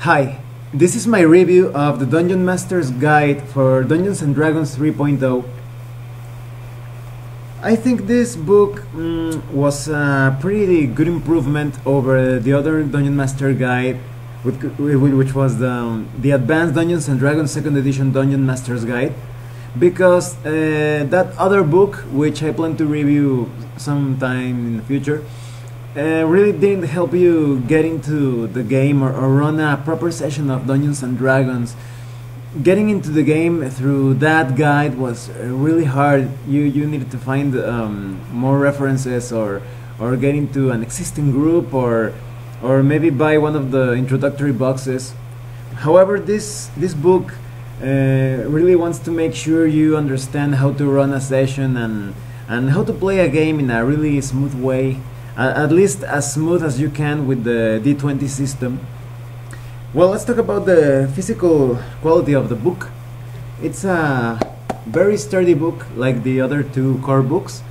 Hi, this is my review of the Dungeon Master's Guide for Dungeons & Dragons 3.0. I think this book was a pretty good improvement over the other Dungeon Master Guide, which was the Advanced Dungeons & Dragons 2nd Edition Dungeon Master's Guide, because that other book, which I plan to review sometime in the future, really didn't help you get into the game or run a proper session of Dungeons and Dragons. Getting into the game through that guide was really hard. You needed to find more references or get into an existing group or maybe buy one of the introductory boxes. However, this book really wants to make sure you understand how to run a session and how to play a game in a really smooth way. At least as smooth as you can with the D20 system. Well, let's talk about the physical quality of the book. It's a very sturdy book, like the other two core books.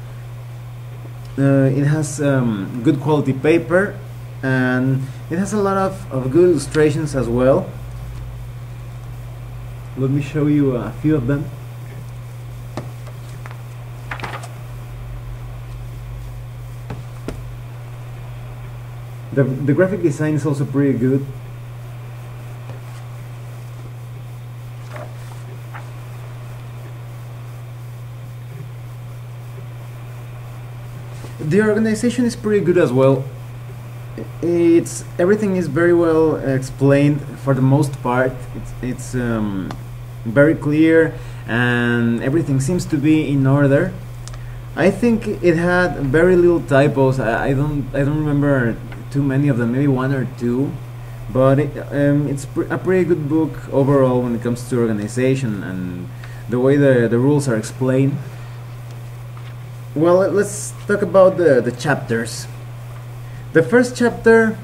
It has good quality paper, and it has a lot of good illustrations as well. Let me show you a few of them. The graphic design is also pretty good. The organization is pretty good as well. Everything is very well explained for the most part. It's very clear, and everything seems to be in order. I think it had very little typos. I don't remember too many of them, maybe one or two, but it's a pretty good book overall when it comes to organization and the way the rules are explained. Well, let's talk about the chapters. The first chapter,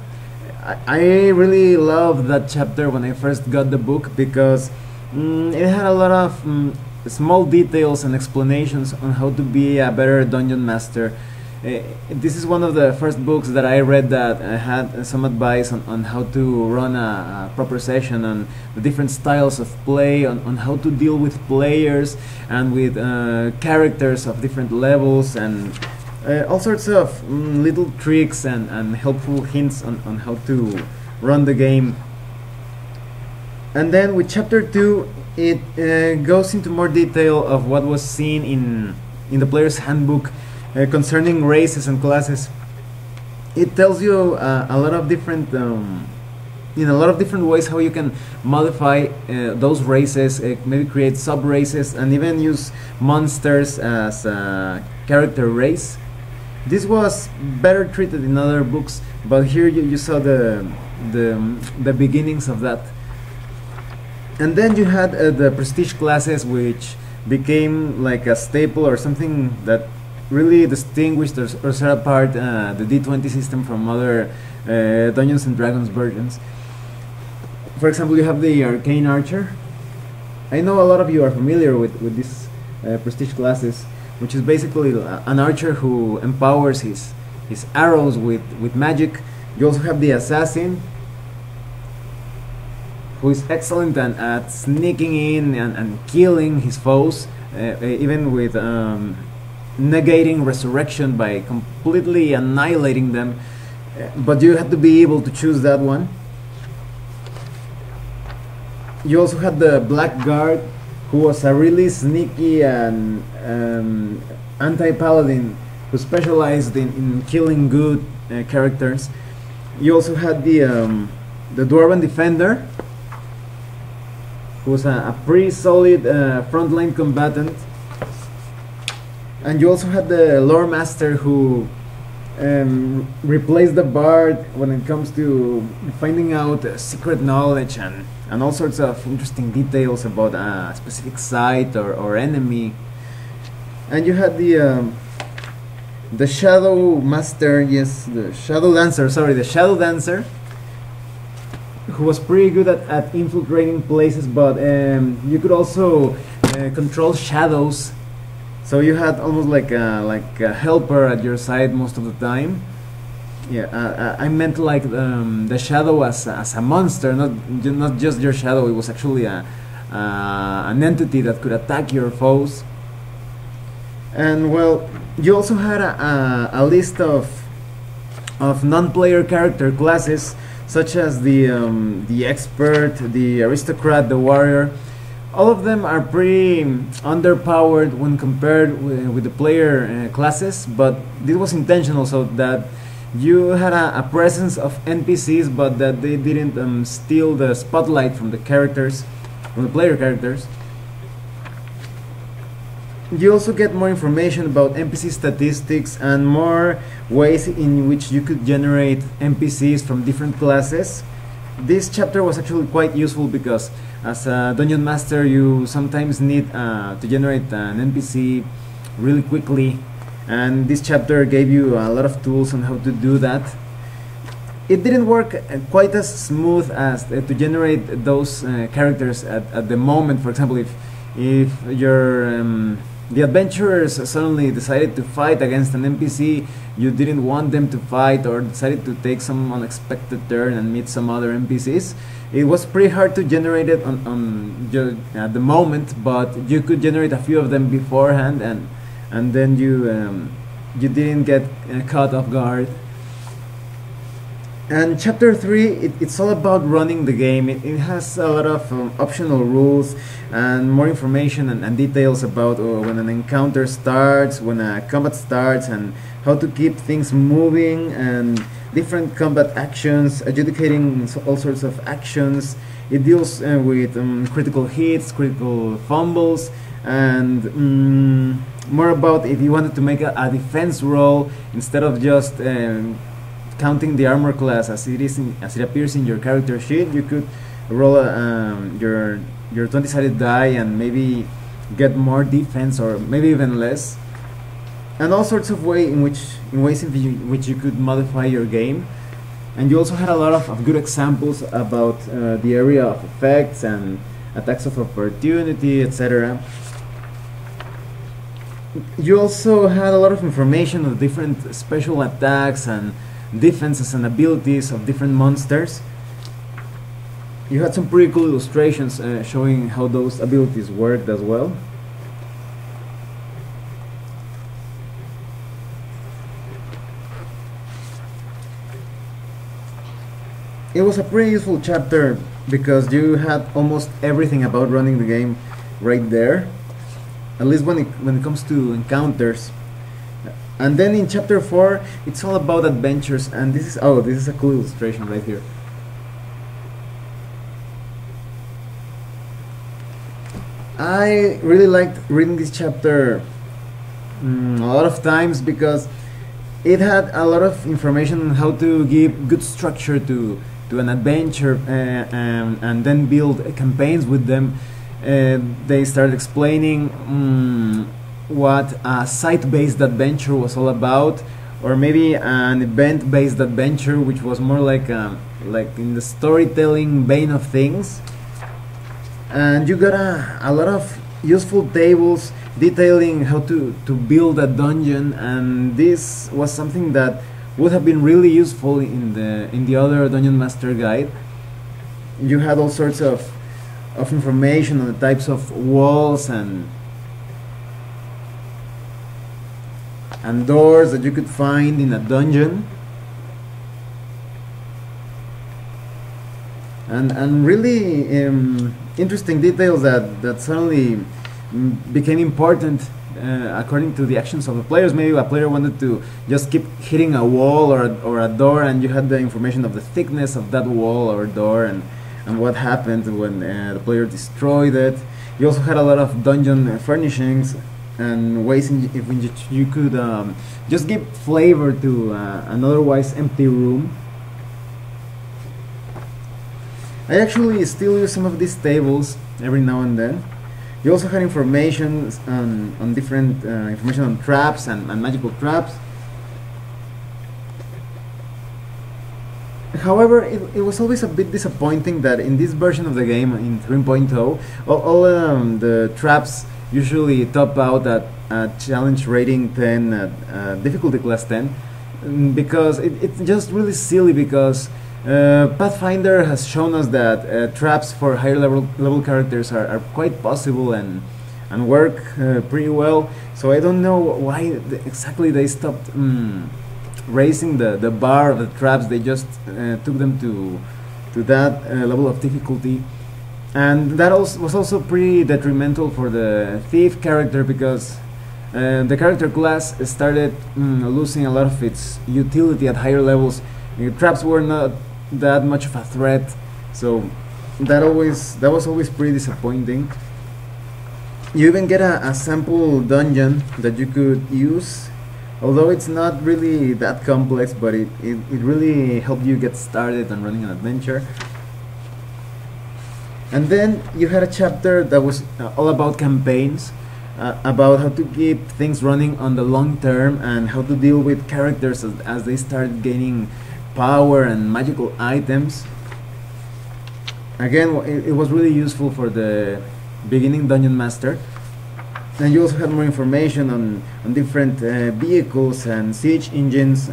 I really loved that chapter when I first got the book, because it had a lot of small details and explanations on how to be a better dungeon master. This is one of the first books that I read that had some advice on how to run a proper session, on the different styles of play, on how to deal with players and with characters of different levels, and all sorts of little tricks and helpful hints on how to run the game. And then with chapter 2, it goes into more detail of what was seen in the player's handbook concerning races and classes. It tells you a lot of different in a lot of different ways how you can modify those races, maybe create sub races, and even use monsters as a character race. This was better treated in other books, but here you saw the beginnings of that. And then you had the prestige classes, which became like a staple or something that really distinguished or set apart the D20 system from other Dungeons and Dragons versions. For example, you have the Arcane Archer. I know a lot of you are familiar with these prestige classes, which is basically an archer who empowers his arrows with magic. You also have the Assassin, who is excellent at sneaking in and killing his foes, even with negating resurrection by completely annihilating them, but you had to be able to choose that one. You also had the Black Guard, who was a really sneaky and anti-paladin who specialized in killing good characters. You also had the Dwarven Defender, who was a pretty solid frontline combatant. And you also had the Lore Master, who replaced the Bard when it comes to finding out secret knowledge and all sorts of interesting details about a specific site or enemy. And you had the Shadow Master, yes, the Shadow Dancer, sorry, the Shadow Dancer, who was pretty good at infiltrating places, but you could also control shadows. So you had almost like a helper at your side most of the time. Yeah, I meant like the shadow as a monster, not just your shadow. It was actually an entity that could attack your foes. And well, you also had a list of non-player character classes, such as the expert, the aristocrat, the warrior. All of them are pretty underpowered when compared with the player classes, but this was intentional so that you had a presence of NPCs, but that they didn't steal the spotlight from the characters, from the player characters. You also get more information about NPC statistics and more ways in which you could generate NPCs from different classes. This chapter was actually quite useful because as a dungeon master you sometimes need to generate an NPC really quickly, and this chapter gave you a lot of tools on how to do that. It didn't work quite as smooth as to generate those characters at the moment. For example, if your the adventurers suddenly decided to fight against an NPC you didn't want them to fight, or decided to take some unexpected turn and meet some other NPCs, it was pretty hard to generate it at the moment, but you could generate a few of them beforehand, and then you didn't get caught off guard. And chapter 3, it's all about running the game. It has a lot of optional rules and more information and details about when an encounter starts, when a combat starts, and how to keep things moving, and different combat actions, adjudicating all sorts of actions. It deals with critical hits, critical fumbles, and more about if you wanted to make a defense roll instead of just counting the armor class as it appears in your character sheet. You could roll your 20-sided die and maybe get more defense, or maybe even less, and all sorts of ways in which you could modify your game. And you also had a lot of good examples about the area of effects and attacks of opportunity, etc. You also had a lot of information on different special attacks and defenses and abilities of different monsters. You had some pretty cool illustrations showing how those abilities worked as well. It was a pretty useful chapter because you had almost everything about running the game right there, at least when it comes to encounters. And then in chapter 4, it's all about adventures, and this is a cool illustration right here. I really liked reading this chapter a lot of times because it had a lot of information on how to give good structure to an adventure and then build campaigns with them. They started explaining what a site-based adventure was all about, or maybe an event-based adventure, which was more like in the storytelling vein of things. And you got a lot of useful tables detailing how to build a dungeon, and this was something that would have been really useful in the other Dungeon Master guide. You had all sorts of information on the types of walls and doors that you could find in a dungeon, and really interesting details that suddenly became important according to the actions of the players. Maybe a player wanted to just keep hitting a wall or a door, and you had the information of the thickness of that wall or door and what happened when the player destroyed it. You also had a lot of dungeon furnishings and ways in which you could just give flavor to an otherwise empty room. I actually still use some of these tables every now and then. You also had information on different information on traps and magical traps. However, it was always a bit disappointing that in this version of the game, in 3.0, all the traps usually top out at challenge rating 10, difficulty class 10. because it's just really silly because Pathfinder has shown us that traps for higher level characters are quite possible and work pretty well. So I don't know why exactly they stopped raising the bar of the traps. They just took them to that level of difficulty, and that also was also pretty detrimental for the thief character because the character class started losing a lot of its utility at higher levels. Traps were not that much of a threat, so that was always pretty disappointing. You even get a sample dungeon that you could use, although it's not really that complex, but it really helped you get started on running an adventure. And then you had a chapter that was all about campaigns, about how to keep things running on the long term and how to deal with characters as they start gaining power and magical items. Again, it was really useful for the beginning dungeon master. And you also had more information on different vehicles and siege engines.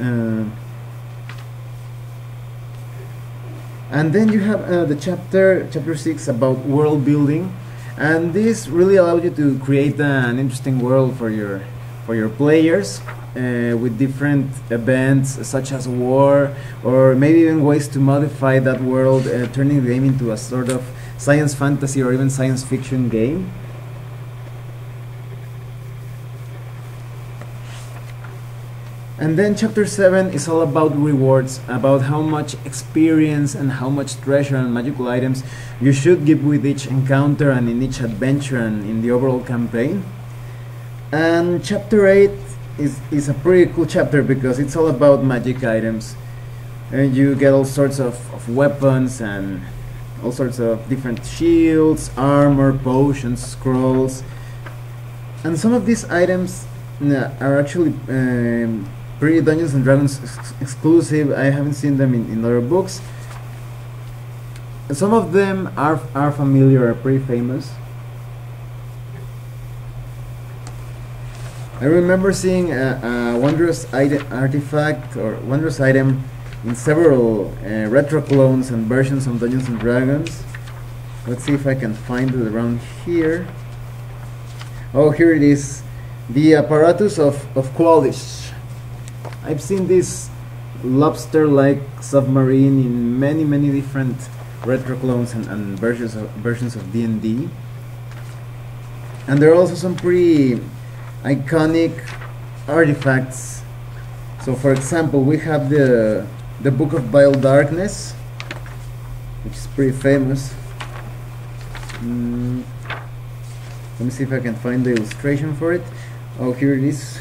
And then you have the chapter 6 about world building, and this really allowed you to create an interesting world for your players with different events such as war, or maybe even ways to modify that world, turning the game into a sort of science fantasy or even science fiction game. And then chapter 7 is all about rewards, about how much experience and how much treasure and magical items you should give with each encounter and in each adventure and in the overall campaign. And chapter 8 is a pretty cool chapter because it's all about magic items. And you get all sorts of weapons and all sorts of different shields, armor, potions, scrolls. And some of these items are actually pretty Dungeons and Dragons exclusive. I haven't seen them in other books. Some of them are familiar, are pretty famous. I remember seeing a wondrous artifact or wondrous item in several retro clones and versions of Dungeons and Dragons. Let's see if I can find it around here. Oh, here it is. The apparatus of Qualish. I've seen this lobster-like submarine in many different retro clones and versions of D&D. And there are also some pretty iconic artifacts. So for example, we have the Book of Vile Darkness, which is pretty famous. Let me see if I can find the illustration for it. Oh, here it is.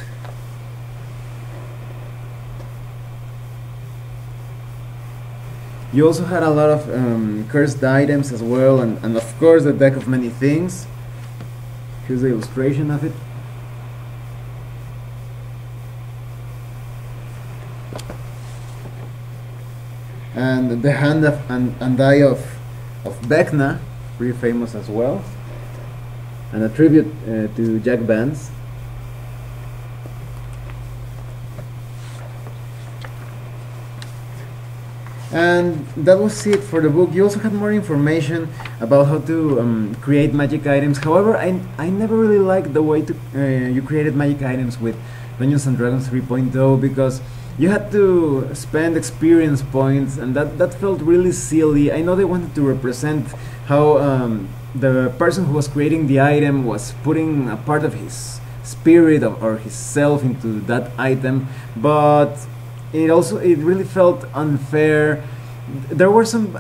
You also had a lot of cursed items as well, and of course the deck of many things. Here's the illustration of it. And the hand and eye of Vecna, pretty famous as well, and a tribute to Jack Vance. And that was it for the book. You also had more information about how to create magic items. However, I never really liked the way you created magic items with Dungeons and Dragons 3.0 because you had to spend experience points, and that felt really silly. I know they wanted to represent how the person who was creating the item was putting a part of his spirit or his self into that item, but it really felt unfair. There were some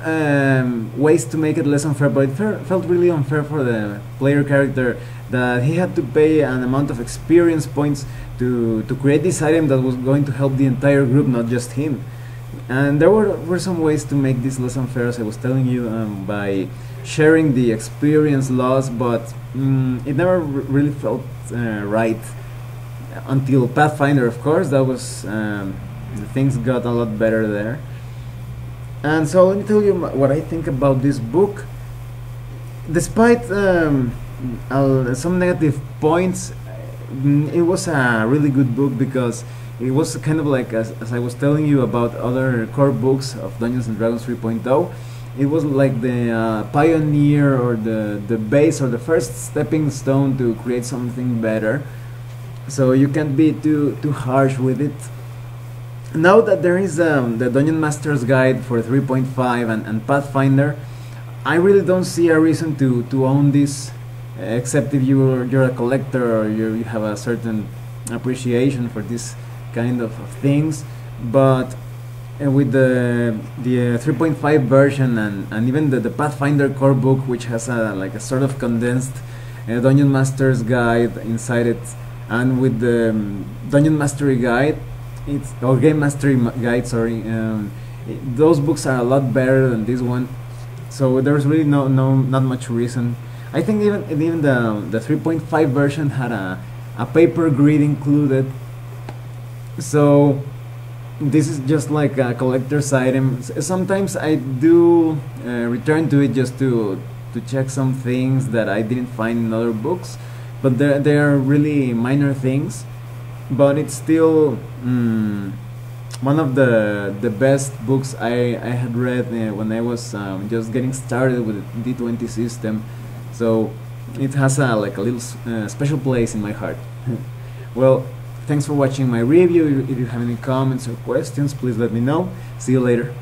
ways to make it less unfair, but it felt really unfair for the player character that he had to pay an amount of experience points to create this item that was going to help the entire group, not just him. And there were some ways to make this less unfair, as I was telling you, by sharing the experience loss, but it never really felt right until Pathfinder, of course. That was things got a lot better there. And so let me tell you what I think about this book. Despite some negative points, it was a really good book because It was kind of like, as I was telling you about other core books of Dungeons and Dragons 3.0, it was like the pioneer, or the base, or the first stepping stone to create something better. So you can't be too harsh with it. Now that there is the Dungeon Master's Guide for 3.5 and Pathfinder, I really don't see a reason to own this, except if you're a collector, or you have a certain appreciation for this kind of things. But with the 3.5 version, and even the Pathfinder core book, which has like a sort of condensed Dungeon Master's Guide inside it, and with the Dungeon Mastery Guide, or Game Mastery Guide, sorry, those books are a lot better than this one. So there's really not much reason. I think even the 3.5 version had a paper grid included. So this is just like a collector's item. Sometimes I do return to it just to check some things that I didn't find in other books, but they are really minor things. But it's still one of the best books I had read when I was just getting started with the D20 system. So it has like a little special place in my heart. Well, thanks for watching my review. If you have any comments or questions, please let me know. See you later.